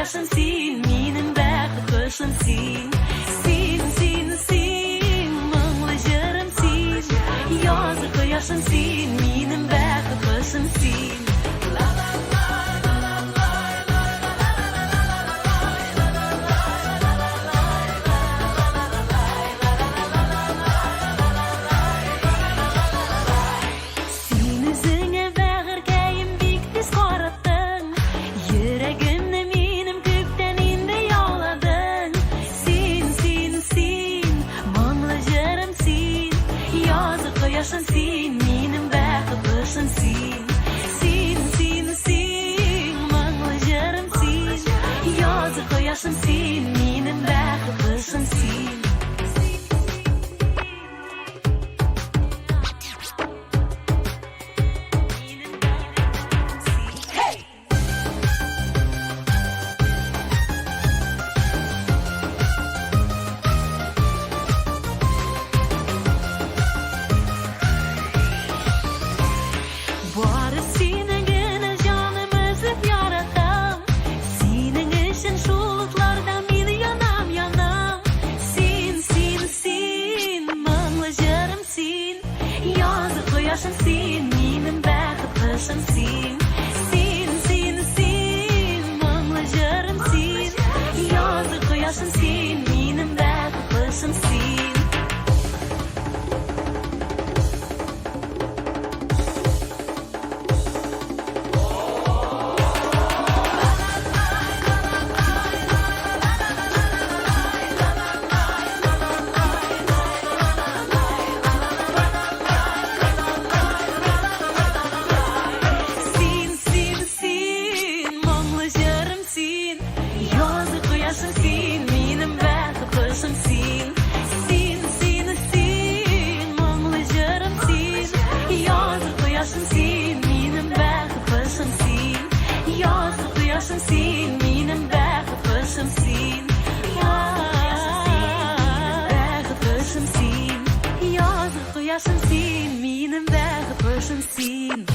koyarsın sin, minim bäxit kuşum sin. Sin, sin, sin, mınglı jırım sin. Yazı koyarsın sin, minim bäxit kuşum sin. Koyarsın sin, minim bäxit kuşum sin. Sin, sin, sin, mınglı jırım sin. Yazı koyarsın sin, minim bäxit kuşum sin. Koyarsın sin, minim bäxit kuşum sin. Sin, sin, sin, mınglı jırım sin. Yazı koyarsın sin, minim bäxit kuşum sin. Sin, minim bäxit kuşum sin. Sin, sin, sin, mınglı jırım sin. Yazı koyarsın sin, minim bäxit kuşum sin. Yazı koyarsın sin, minim bäxit kuşum sin. Bäxit kuşum sin. Yazı koyarsın sin, minim bäxit kuşum sin.